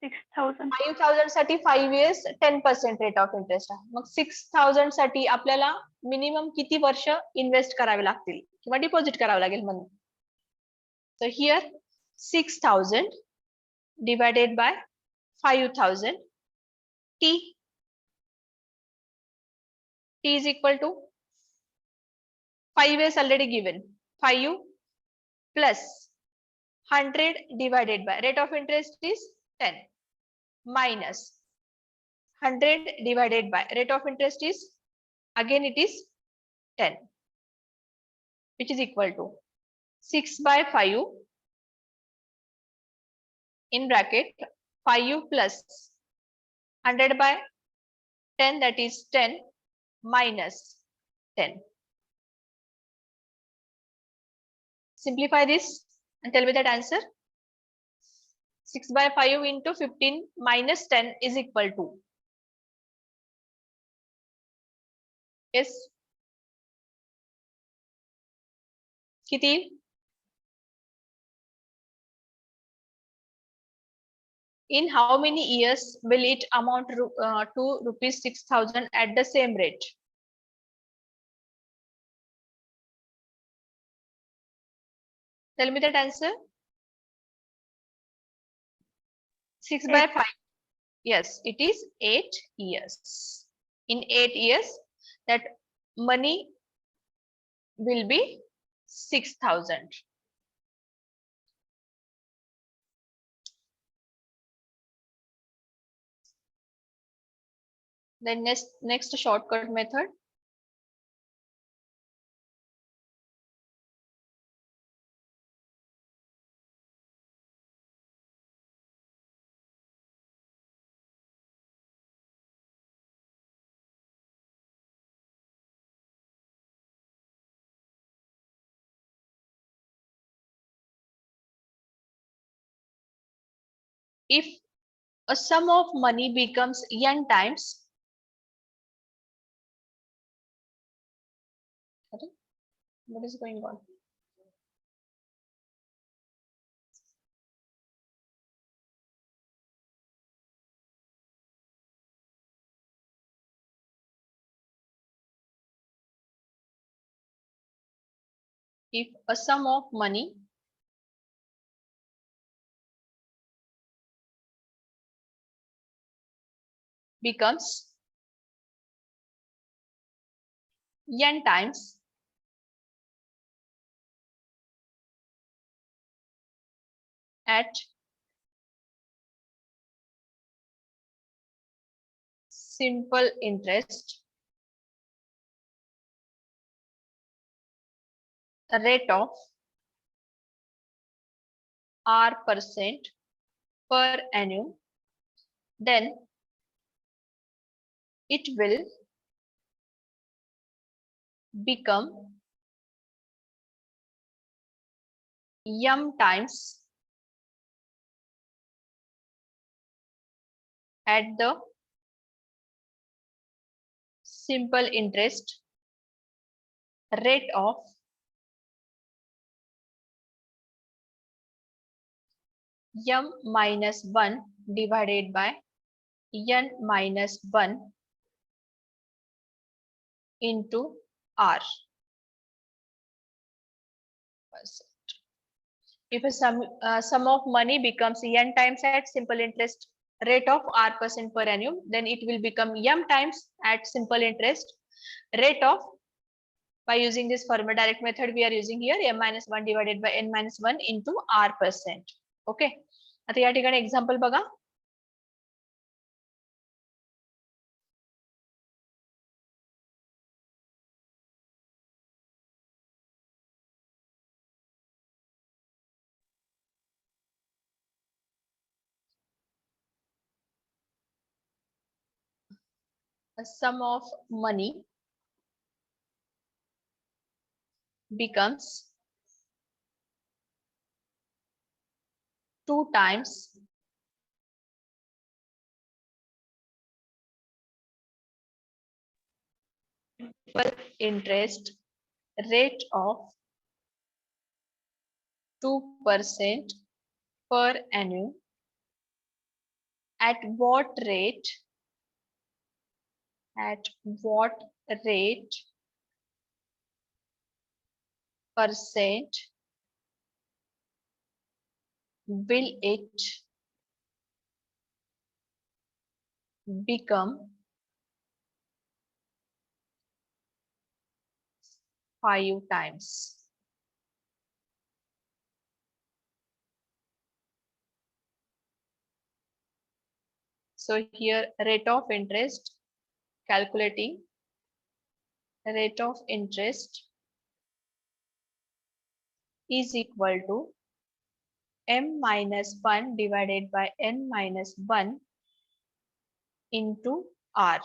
Speaker 2: 6,000.
Speaker 1: 5,000 साठी 5 years 10% rate of interest आहे. मग 6,000 साठी आपल्याला minimum किती वर्ष invest करावे लागतील किंवा deposit करावं लागेल म्हणून. So here 6,000 divided by 5,000, T is equal to 5 years already given, 5 plus 100 divided by rate of interest is 10 minus 100 divided by rate of interest is again it is 10, which is equal to 6 by 5 in bracket 5 plus 100 by 10, that is 10 minus 10. Simplify this and tell me that answer. 6 by 5 into 15 minus 10 is equal to, yes, किती? In how many years will it amount to rupees 6,000 at the same rate? Tell me that answer. 6 by 5. Yes, it is 8 years. In 8 years, that money will be 6,000. Then next shortcut method. if a sum of money becomes n times, what is going on? If a sum of money becomes n times, at simple interest, the rate of R% per annum, then it will become m times at the simple interest rate of m minus 1 divided by n minus 1 into R percent. If a sum of money becomes n times at simple interest rate of R% per annum, then it will become m times at simple interest rate of, by using this formula direct method we are using here, m minus 1 divided by n minus 1 into R%. Okay, आता या ठिकाणी example बघा. A sum of money becomes 2 times interest rate of 2% per annum. At what rate? At what rate percent will it become 5 times? So here rate of interest, calculating rate of interest is equal to m minus 1 divided by n minus 1 into R.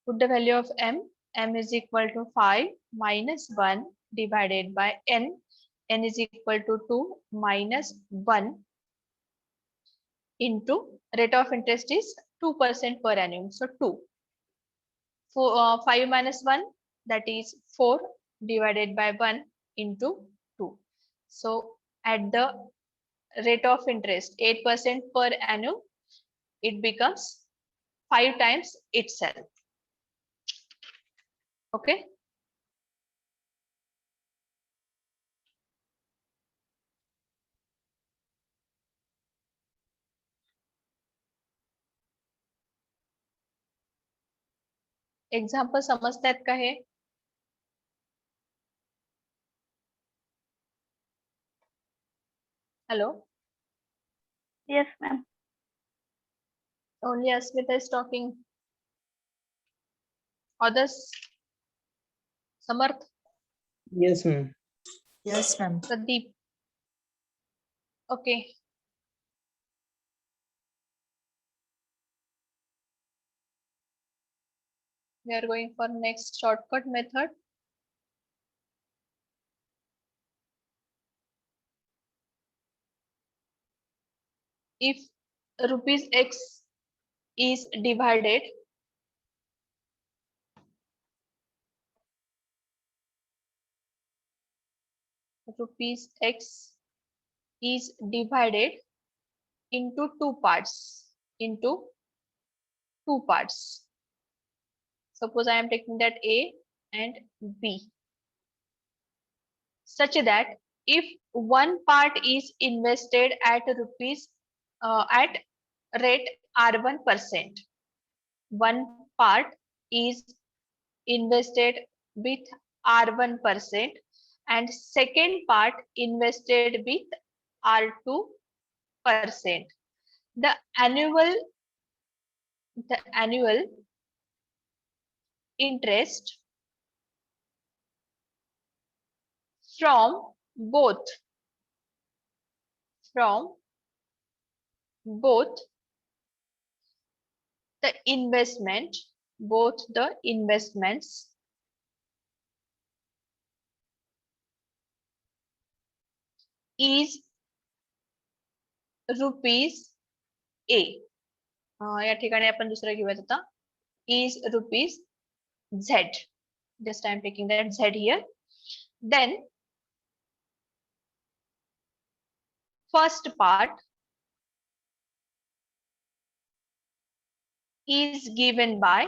Speaker 1: Put the value of m. M is equal to 5 minus 1 divided by n. N is equal to 2 minus 1 into rate of interest is 2% per annum. So 2. 5 minus 1, that is 4 divided by 1 into 2. So at the rate of interest 8% per annum, it becomes 5 times itself. Okay. Example समजतात का हे? Hello.
Speaker 2: Yes, ma'am.
Speaker 1: Only Asmita is talking. Others? Samarth?
Speaker 3: Yes, ma'am.
Speaker 4: Yes, ma'am.
Speaker 1: Pradeep? Okay. We are going for next shortcut method. If rupees X is divided rupees X is divided into two parts. Suppose I am taking that A and B, such that if one part is invested at rupees at rate R1%, one part is invested with R1% and second part invested with R2%. The annual interest from both the investments is rupees A. या ठिकाणी आपण दुसरं घेऊयात आता, is rupees Z. Just I am taking that Z here. Then first part is given by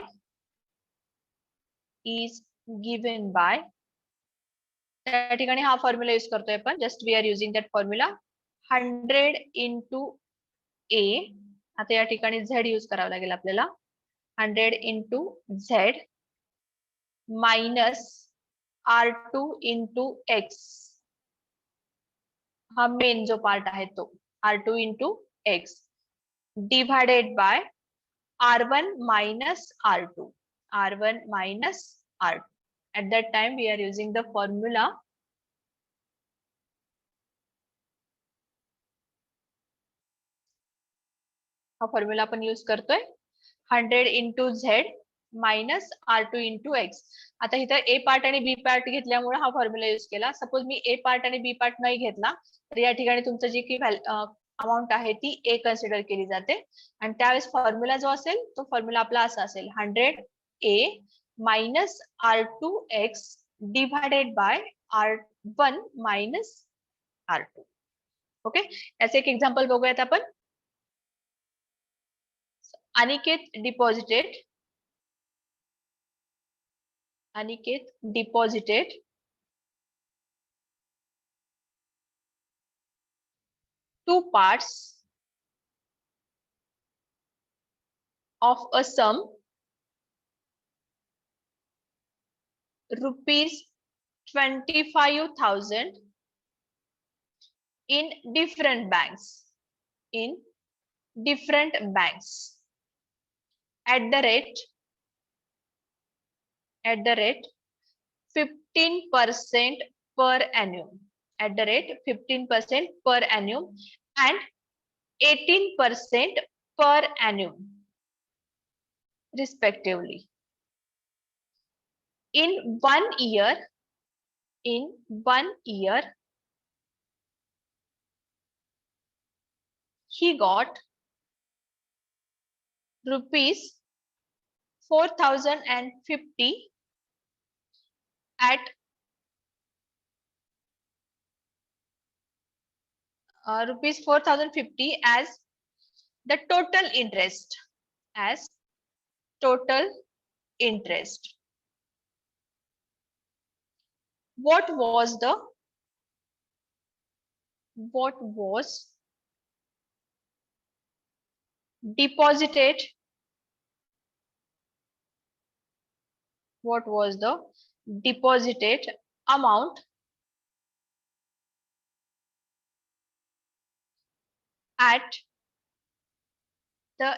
Speaker 1: त्या ठिकाणी हा formula use करतोय आपण. Just we are using that formula 100 into A. आता या ठिकाणी Z यूज करावं लागेल आपल्याला. 100 into Z minus R2 into X. हा मेन जो पार्ट आहे तो R2 into X divided by R1 minus R2. R1 minus R2. At that time we are using the formula हा फॉर्म्युला आपण यूज करतोय 100 into Z minus R2 into X. आता इथं A part आणि B part घेतल्यामुळे हा formula use केला. Suppose me A part आणि B पार्ट नाही घेतला तर या ठिकाणी तुमचं जी की अमाउंट आहे ती A कन्सिडर केली जाते आणि त्यावेळेस फॉर्म्युला जो असेल तो फॉर्म्युला आपला असा असेल 100A minus R2X divided by R1 minus R2. Okay, याचे एक एक्झाम्पल बघूयात आपण. Aniket deposited 2 parts of a sum rupees 25,000 in different banks at the rate 15% per annum, at the rate 15% per annum and 18% per annum respectively. In 1 year he got rupees 4,050 at rupees 4,050 as the total interest, what was deposited amount at the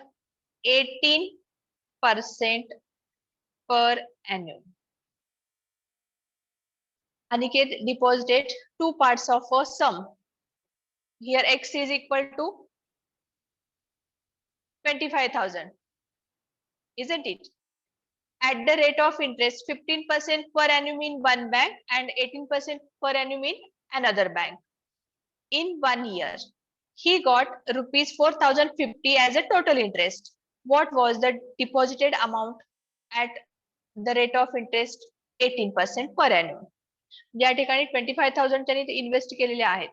Speaker 1: 18% per annum. Aniket deposited 2 parts of a sum. Here X is equal to 25,000, isn't it? At the rate of interest 15% per annum in one bank and 18% per annum in another bank. In 1 year he got rupees 4050 as a total interest. What was the deposited amount at the rate of interest 18% per annum? या ठिकाणी 25,000 त्यांनी invest केलेले आहेत.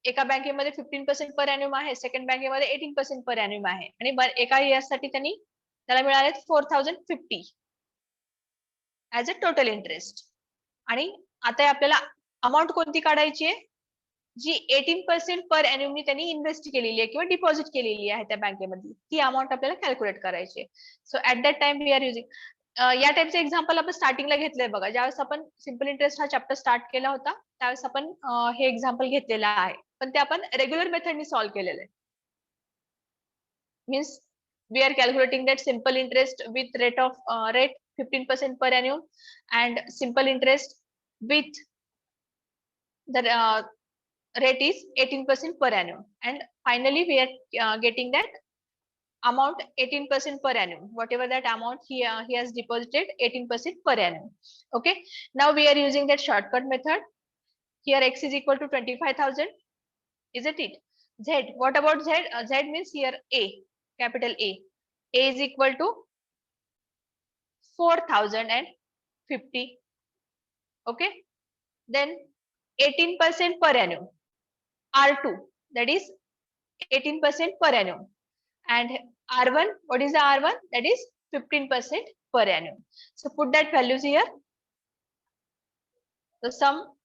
Speaker 1: एका बँकेमध्ये 15% पर एन्युम आहे, second बँकेमध्ये 18% पर एन्युम आहे आणि एका इयर्ससाठी त्याला मिळाले 4050 ऍज अ टोटल इंटरेस्ट. आणि आता आपल्याला अमाऊंट कोणती काढायची आहे, जी 18% पर एन्युमनी त्यांनी इन्व्हेस्ट केलेली आहे किंवा डिपॉझिट केलेली आहे त्या बँकेमध्ये, ती अमाऊंट आपल्याला कॅल्क्युलेट करायची आहे. So at that time we are using या टाइपचं एक्झाम्पल आपण स्टार्टिंगला घेतलंय बघा, ज्यावेळेस आपण सिम्पल इंटरेस्ट हा चॅप्टर स्टार्ट केला होता त्यावेळेस आपण हे एक्झाम्पल घेतलेलं आहे, पण ते आपण रेग्युलर मेथडनी सॉल्व्ह केलेलं आहे. Means we are calculating that simple interest with rate 15% per annum and simple interest with the rate is 18% per annum, and finally we are getting that amount 18% per annum, whatever that amount he has deposited 18% per annum. Okay, now we are using that shortcut method. Here x is equal to 25,000, isn't it? Z, what about Z? Z means here A, capital A is equal to 4050. Okay, then 18% per annum, R2, that is 18% per annum, and R1, what is the R1? That is 15% per annum. So put that values here. The sum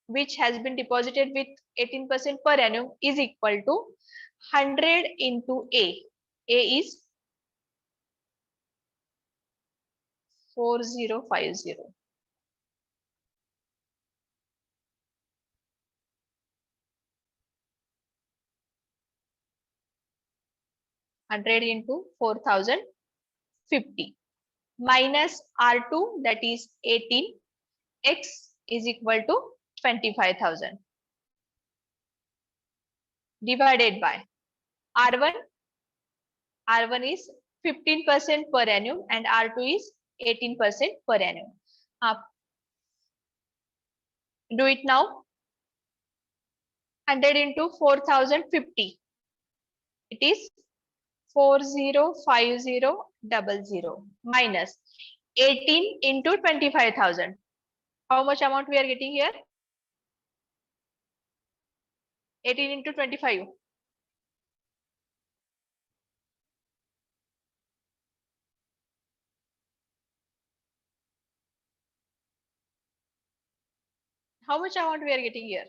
Speaker 1: which has been deposited with 18% per annum is equal to 100 into A. A is 4050. 100 into 4050 minus R2, that is 18, x is equal to 25,000, divided by R1. R1 is 15% per annum and R2 is 18% per annum. Do it now. 100 into 4050, it is 405000 minus 18 into 25,000. How much amount we are getting here? 18 into 25. How much amount we are getting here?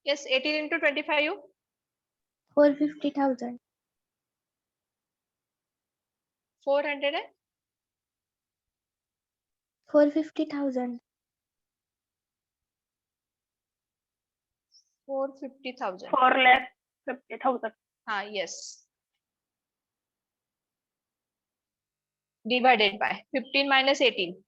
Speaker 1: Yes, 18 into 25.
Speaker 2: 450,000.
Speaker 1: 400 and
Speaker 2: 450,000.
Speaker 1: 450,000.
Speaker 2: 4,50,000.
Speaker 1: Yes. Divided by 15 minus 18.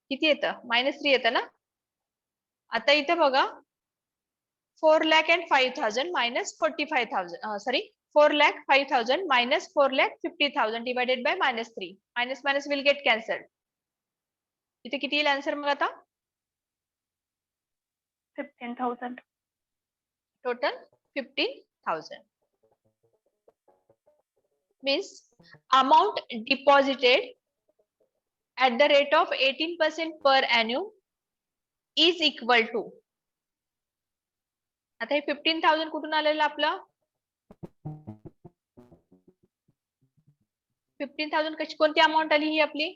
Speaker 1: किती येतं? -3 येतं ना. आता इथे बघा 4,05,000 minus 45,000. Sorry, 4,05,000 minus 4,50,000 divided by -3. Minus will get cancelled. इथे किती येईल आन्सर मग आता?
Speaker 2: 15,000.
Speaker 1: Total 15,000. Means amount deposited at the rate of 18% per annum is equal to. आता हे 15,000 कुठून आलेलं आपलं? 15,000 कशी कोणती अमाऊंट आली ही आपली?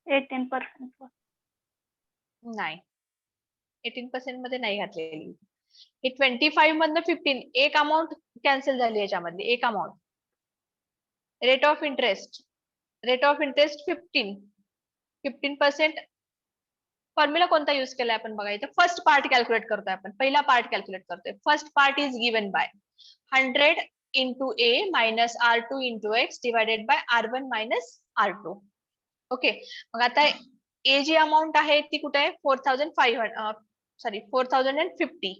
Speaker 2: 18%.
Speaker 1: नाही, 18% मध्ये नाही घातलेली. हे 25 मधनं 15 एक अमाऊंट कॅन्सल झाली याच्यामध्ये, एक amount. Rate of interest 15% formula कोणता यूज केलाय आपण बघा, इथे फर्स्ट पार्ट कॅल्क्युलेट करतोय आपण, पहिला पार्ट कॅल्क्युलेट करतोय. First part is given by 100 into A minus R2 into X divided by R1 minus R2. Okay, मग आता A जी अमाऊंट आहे ती कुठे आहे? 4,500. सॉरी 4050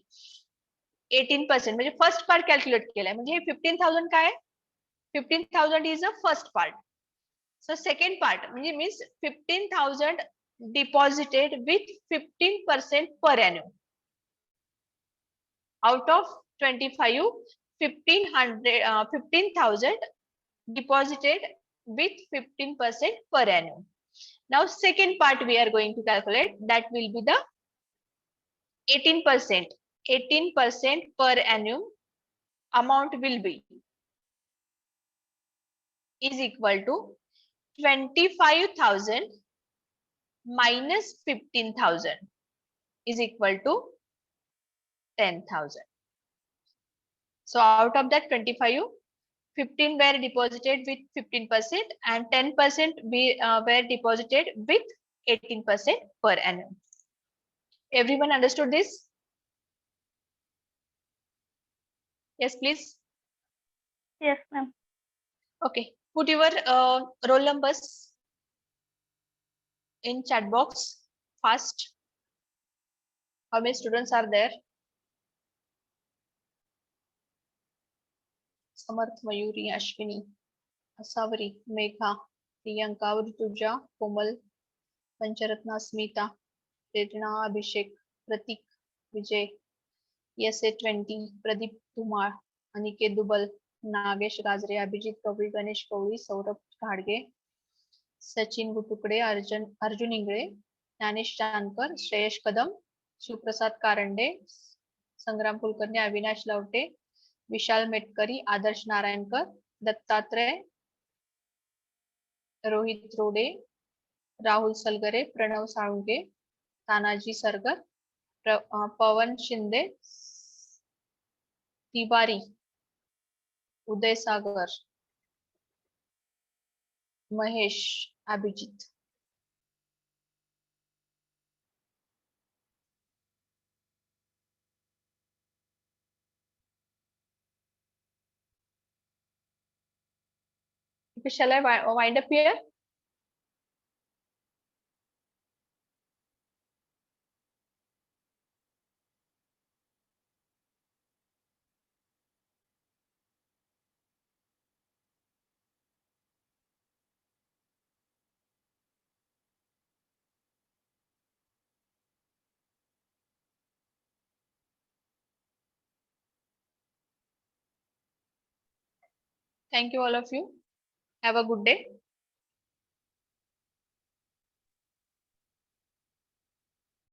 Speaker 1: 18% म्हणजे फर्स्ट पार्ट कॅल्क्युलेट केलाय म्हणजे 15,000 काय आहे 15,000 is a first part so second part म्हणजे means 15,000 deposited with 15% per annum out of 25 15,000 deposited with 15% per annum. Now second part we are going to calculate that will be the 18%. 18% per annum amount will be is equal to 25,000 minus 15,000 is equal to 10,000. So out of that 25, 15 were deposited with 15% and 10% were deposited with 18% per annum. Everyone understood this? Yes, please.
Speaker 2: Yes, ma'am.
Speaker 1: Okay. Put your roll numbers in chat box fast. How many students are there? Samarth, Mayuri, Ashwini, Asavri, Megha, Priyanka, Rituja, Komal, Pancharatna, Smita, Prerna, Abhishek, Pratik, Vijay, SA20, Pradeep Kumar, Aniket Dubal, Nagesh Gazre, Abhijit Kavri, Ganesh Kavri, Saurabh Khadge, Sachin Gutukde, Arjun Ingre, Danish Chankar, Shreyash Kadam, Suprasad Karande, Sangram Kulkarni, Avinash Lavte, Vishal Metkari, Adarsh Narayankar, Dattatre, Rohit Rode, Rahul Salgare, Pranav Saunge, Tanaji Sargar, Pawan Shinde, Tiwari, Uday Sagar, Mahesh, Abhijit. Okay, shall I wind up here? Thank you all of you. Have a good day.